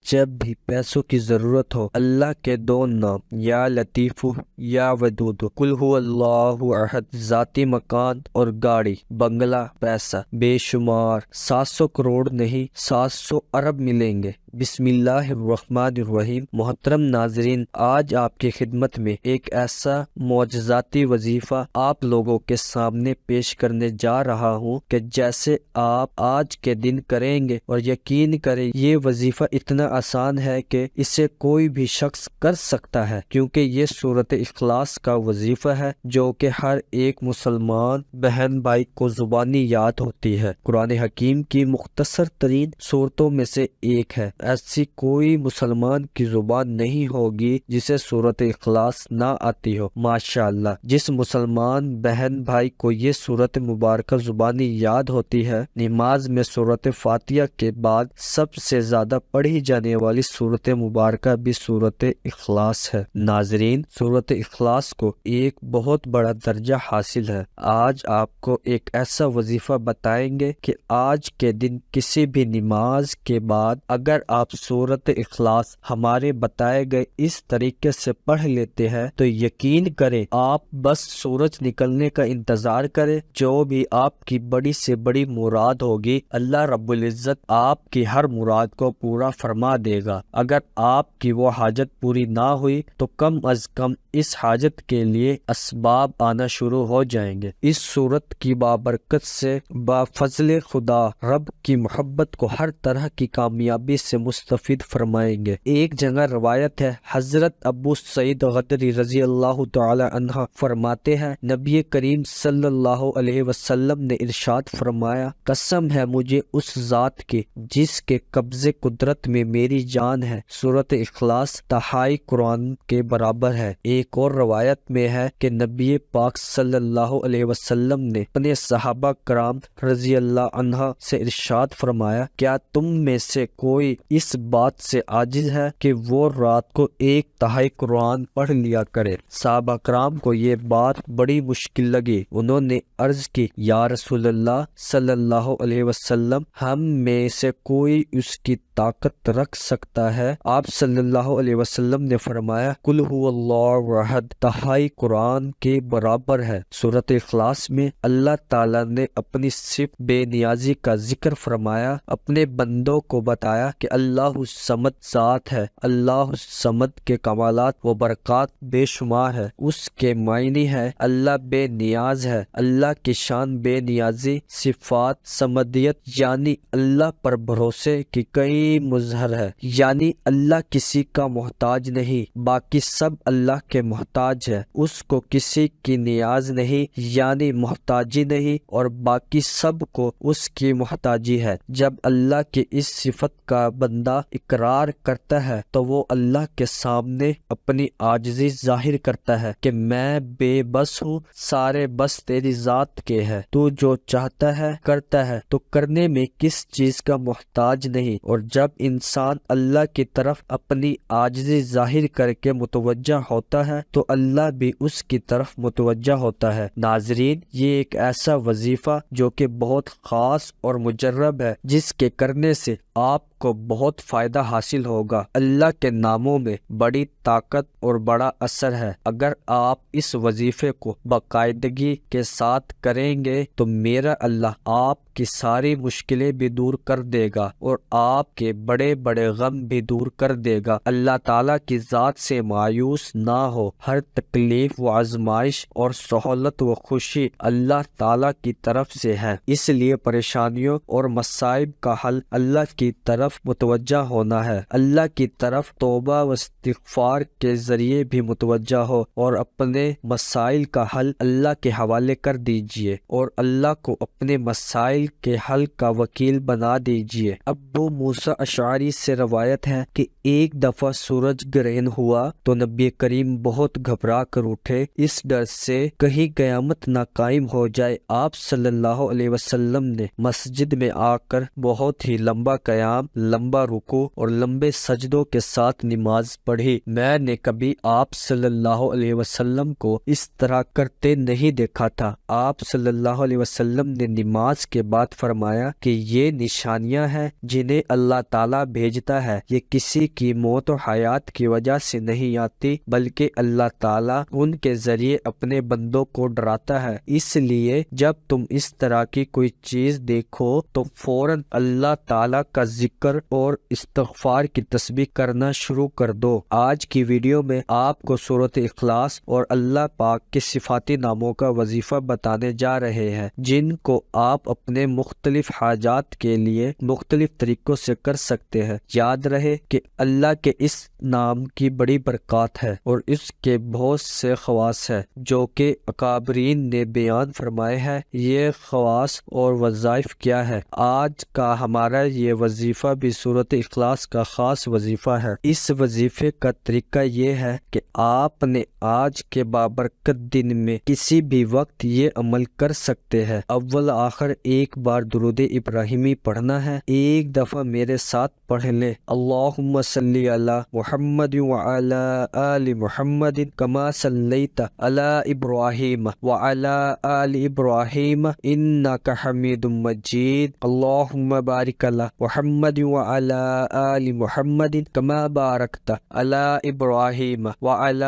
جب بھی پیسوں کی ضرورت ہو اللہ کے دو نام یا لطیف یا ودود، قل هو اللہ احد، ذاتی مکان اور گاڑی بنگلہ پیسہ بے شمار 700 کروڑ نہیں 700 ارب ملیں گے۔ بسم اللہ الرحمن الرحیم۔ محترم ناظرین، آج آپ کی خدمت میں ایک ایسا معجزاتی وظیفہ آپ لوگوں کے سامنے پیش کرنے جا رہا ہوں کہ جیسے آپ آج کے دن کریں گے اور یقین کریں یہ وظیفہ اتنا آسان ہے کہ اسے کوئی بھی شخص کر سکتا ہے، کیونکہ یہ سورۃ اخلاص کا وظیفہ ہے جو کہ ہر ایک مسلمان بہن بھائی کو زبانی یاد ہوتی ہے۔ قرآن حکیم کی مختصر ترین صورتوں میں سے ایک ہے۔ ایسی کوئی مسلمان کی زبان نہیں ہوگی جسے سورۃ اخلاص نہ آتی ہو۔ ماشاءاللہ، جس مسلمان بہن بھائی کو یہ سورت مبارکہ زبانی یاد ہوتی ہے، نماز میں سورۃ فاتحہ کے بعد سب سے زیادہ پڑھی جانے والی سورت مبارکہ بھی سورۃ اخلاص ہے۔ ناظرین، سورۃ اخلاص کو ایک بہت بڑا درجہ حاصل ہے۔ آج آپ کو ایک ایسا وظیفہ بتائیں گے کہ آج کے دن کسی بھی نماز کے بعد اگر آپ سورۃ اخلاص ہمارے بتائے گئے اس طریقے سے پڑھ لیتے ہیں تو یقین کریں آپ بس سورج نکلنے کا انتظار کریں، جو بھی آپ کی بڑی سے بڑی مراد ہوگی اللہ رب العزت آپ کی ہر مراد کو پورا فرما دے گا۔ اگر آپ کی وہ حاجت پوری نہ ہوئی تو کم از کم اس حاجت کے لیے اسباب آنا شروع ہو جائیں گے۔ اس صورت کی بابرکت سے بفضل خدا رب کی محبت کو ہر طرح کی کامیابی سے مستفید فرمائیں گے۔ ایک جگہ روایت ہے، حضرت ابو سعید غدری رضی اللہ تعالی عنہ فرماتے ہیں، نبی کریم صلی اللہ علیہ وسلم نے ارشاد فرمایا، قسم ہے مجھے اس ذات کی جس کے قبضے قدرت میں میری جان ہے، سورۃ اخلاص تہائی قرآن کے برابر ہے۔ ایک اور روایت میں ہے کہ نبی پاک صلی اللہ علیہ وسلم نے اپنے صحابہ کرام رضی اللہ عنہ سے ارشاد فرمایا، کیا تم میں سے کوئی اس بات سے عاجز ہے کہ وہ رات کو 1/3 قرآن پڑھ لیا کرے؟ صحابہ کرام کو یہ بات بڑی مشکل لگی۔ انہوں نے عرض کی، یا رسول اللہ صلی اللہ علیہ وسلم، ہم میں سے کوئی اس کی طاقت رکھ سکتا ہے؟ آپ صلی اللہ علیہ وسلم نے فرمایا، قل هو اللہ احد 1/3 قرآن کے برابر ہے۔ سورۃ اخلاص میں اللہ تعالیٰ نے اپنی صرف بے نیازی کا ذکر فرمایا، اپنے بندوں کو بتایا کہ اللہ الصمد ذات ہے۔ اللہ الصمد کے کمالات و برکات بے شمار ہے۔ اس کے معنی ہے اللہ بے نیاز ہے۔ اللہ کی شان بے نیازی، صفات صمدیت یعنی اللہ پر بھروسے کی کئی مظہر ہے، یعنی اللہ کسی کا محتاج نہیں، باقی سب اللہ کے محتاج ہے۔ اس کو کسی کی نیاز نہیں یعنی محتاجی نہیں، اور باقی سب کو اس کی محتاجی ہے۔ جب اللہ کی اس صفت کا بندہ اقرار کرتا ہے تو وہ اللہ کے سامنے اپنی عاجزی ظاہر کرتا ہے کہ میں بے بس ہوں، سارے بس تیری ذات کے ہے، تو جو چاہتا ہے کرتا ہے، تو کرنے میں کس چیز کا محتاج نہیں۔ اور جب انسان اللہ کی طرف اپنی عاجزی ظاہر کر کے متوجہ ہوتا ہے تو اللہ بھی اس کی طرف متوجہ ہوتا ہے۔ ناظرین، یہ ایک ایسا وظیفہ جو کہ بہت خاص اور مجرب ہے، جس کے کرنے سے آپ کو بہت فائدہ حاصل ہوگا۔ اللہ کے ناموں میں بڑی طاقت اور بڑا اثر ہے۔ اگر آپ اس وظیفے کو باقاعدگی کے ساتھ کریں گے تو میرا اللہ آپ کی ساری مشکلیں بھی دور کر دے گا اور آپ کے بڑے بڑے غم بھی دور کر دے گا۔ اللہ تعالیٰ کی ذات سے مایوس نہ ہو۔ ہر تکلیف و آزمائش اور سہولت و خوشی اللہ تعالیٰ کی طرف سے ہے، اس لیے پریشانیوں اور مصائب کا حل اللہ کی طرف متوجہ ہونا ہے۔ اللہ کی طرف توبہ و استغفار کے ذریعے بھی متوجہ ہو اور اپنے مسائل کا حل اللہ کے حوالے کر دیجئے اور اللہ کو اپنے مسائل کے حل کا وکیل بنا دیجئے۔ ابو موسیٰ اشعری سے روایت ہے کہ ایک دفعہ سورج گرہن ہوا تو نبی کریم بہت گھبرا کر اٹھے، اس ڈر سے کہیں قیامت نہ قائم ہو جائے۔ آپ صلی اللہ علیہ وسلم نے مسجد میں آ کر بہت ہی لمبا قیام، لمبا رکوع اور لمبے سجدوں کے ساتھ نماز پڑھی۔ میں نے کبھی آپ صلی اللہ علیہ وسلم کو اس طرح کرتے نہیں دیکھا تھا۔ آپ صلی اللہ علیہ وسلم نے نماز کے بعد بعد فرمایا کہ یہ نشانیاں ہیں جنہیں اللہ تعالیٰ بھیجتا ہے، یہ کسی کی موت و حیات کی وجہ سے نہیں آتی بلکہ اللہ تعالیٰ ان کے ذریعے اپنے بندوں کو ڈراتا ہے۔ اس لیے جب تم اس طرح کی کوئی چیز دیکھو تو فوراً اللہ تعالیٰ کا ذکر اور استغفار کی تسبیح کرنا شروع کر دو۔ آج کی ویڈیو میں آپ کو سورۃ اخلاص اور اللہ پاک کے صفاتی ناموں کا وظیفہ بتانے جا رہے ہیں، جن کو آپ اپنے مختلف حاجات کے لیے مختلف طریقوں سے کر سکتے ہیں۔ یاد رہے کہ اللہ کے اس نام کی بڑی برکات ہے اور اس کے بہت سے خواص ہیں جو کہ اکابرین نے بیان فرمائے ہیں۔ یہ خواص اور وظائف کیا ہے؟ آج کا ہمارا یہ وظیفہ بھی سورۃ اخلاص کا خاص وظیفہ ہے۔ اس وظیفے کا طریقہ یہ ہے کہ آپ نے آج کے بابرکت دن میں کسی بھی وقت یہ عمل کر سکتے ہیں۔ اول آخر ایک بار درود ابراہیمی پڑھنا ہے۔ ایک دفعہ میرے ساتھ پڑھ لیں، اللہم صلی علی محمد وعلی آل محمد کما صلیت علی ابراہیم وعلی آل ابراہیم انک حمید مجید، اللہم بارک علی محمد وعلی آل محمد کما بارکت علی ابراہیم وعلی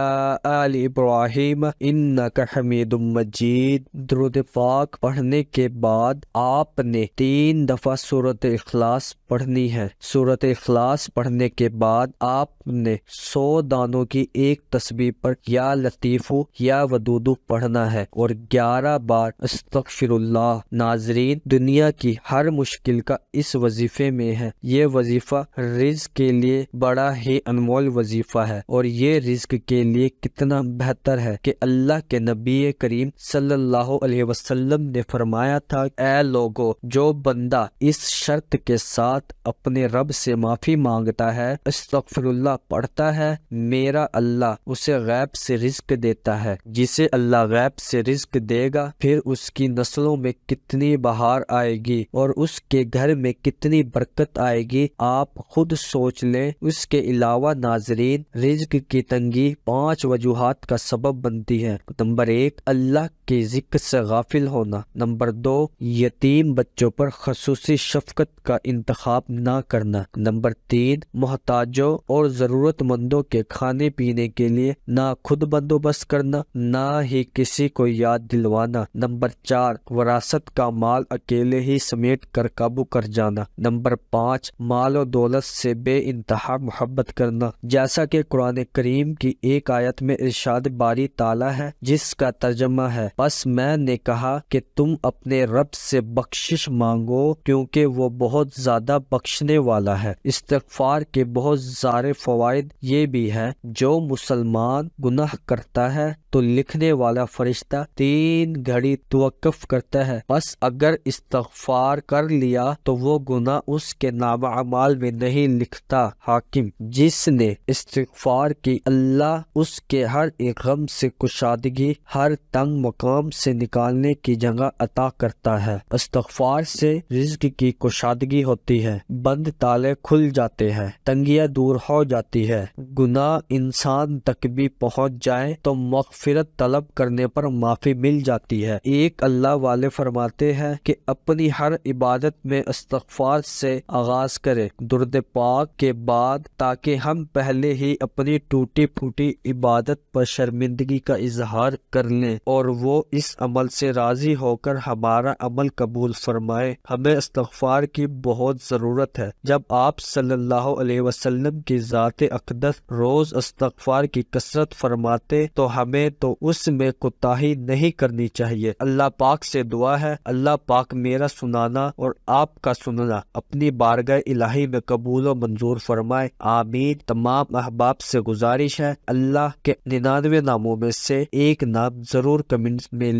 آل ابراہیم انک حمید مجید۔ درود پاک پڑھنے کے بعد آپ نے 3 دفعہ سورۃ اخلاص پڑھنی ہے۔ سورۃ اخلاص پڑھنے کے بعد آپ نے 100 دانوں کی ایک تسبیح پر یا لطیف یا ودود پڑھنا ہے اور 11 بار استغفر اللہ۔ ناظرین، دنیا کی ہر مشکل کا اس وظیفے میں ہے۔ یہ وظیفہ رزق کے لیے بڑا ہی انمول وظیفہ ہے، اور یہ رزق کے لیے کتنا بہتر ہے کہ اللہ کے نبی کریم صلی اللہ علیہ وسلم نے فرمایا تھا، اے لوگو، جو بندہ اس شرط کے ساتھ اپنے رب سے معافی مانگتا ہے، استغفر اللہ پڑھتا ہے، میرا اللہ اسے غیب سے رزق دیتا ہے۔ جسے اللہ غیب سے رزق دے گا، پھر اس کی نسلوں میں کتنی بہار آئے گی اور اس کے گھر میں کتنی برکت آئے گی، آپ خود سوچ لیں۔ اس کے علاوہ ناظرین، رزق کی تنگی 5 وجوہات کا سبب بنتی ہے۔ نمبر 1، اللہ کے ذکر سے غافل ہونا۔ نمبر 2، یتیم بچوں پر خصوصی شفقت کا انتخاب نہ کرنا۔ نمبر 3، محتاجوں اور ضرورت مندوں کے کھانے پینے کے لیے نہ خود بندوبست کرنا، نہ ہی کسی کو یاد دلوانا۔ نمبر 4، وراثت کا مال اکیلے ہی سمیٹ کر قابو کر جانا۔ نمبر 5، مال و دولت سے بے انتہا محبت کرنا، جیسا کہ قرآن کریم کی ایک آیت میں ارشاد باری تعالیٰ ہے، جس کا ترجمہ ہے، بس میں نے کہا کہ تم اپنے رب سے بخشش مانگو کیونکہ وہ بہت زیادہ بخشنے والا ہے۔ استغفار کے بہت سارے فوائد یہ بھی ہیں، جو مسلمان گناہ کرتا ہے تو لکھنے والا فرشتہ 3 گھڑی توقف کرتا ہے، بس اگر استغفار کر لیا تو وہ گناہ اس کے نامہ اعمال میں نہیں لکھتا۔ حاکم، جس نے استغفار کی، اللہ اس کے ہر ایک غم سے کشادگی، ہر تنگ مقام سے نکالنے کی جگہ عطا کرتا ہے۔ استغفار سے رزق کی کشادگی ہوتی ہے، بند تالے کھل جاتے ہیں، تنگیاں دور ہو جاتی ہے، گناہ انسان تک بھی پہنچ جائے تو مغفرت طلب کرنے پر معافی مل جاتی ہے۔ ایک اللہ والے فرماتے ہیں کہ اپنی ہر عبادت میں استغفار سے آغاز کرے درود پاک کے بعد، تاکہ ہم پہلے ہی اپنی ٹوٹی پھوٹی عبادت پر شرمندگی کا اظہار کر لیں اور وہ اس عمل سے راضی ہو کر ہمارا عمل قبول فرمائے۔ ہمیں استغفار کی بہت ضرورت ہے۔ جب آپ صلی اللہ علیہ وسلم کی ذات اقدس روز استغفار کی کثرت فرماتے تو ہمیں تو اس میں کوتاہی نہیں کرنی چاہیے۔ اللہ پاک سے دعا ہے، اللہ پاک میرا سنانا اور آپ کا سننا اپنی بارگاہ الہی میں قبول و منظور فرمائے، آمین۔ تمام احباب سے گزارش ہے، اللہ کے 99 ناموں میں سے ایک نام ضرور کمنٹ میں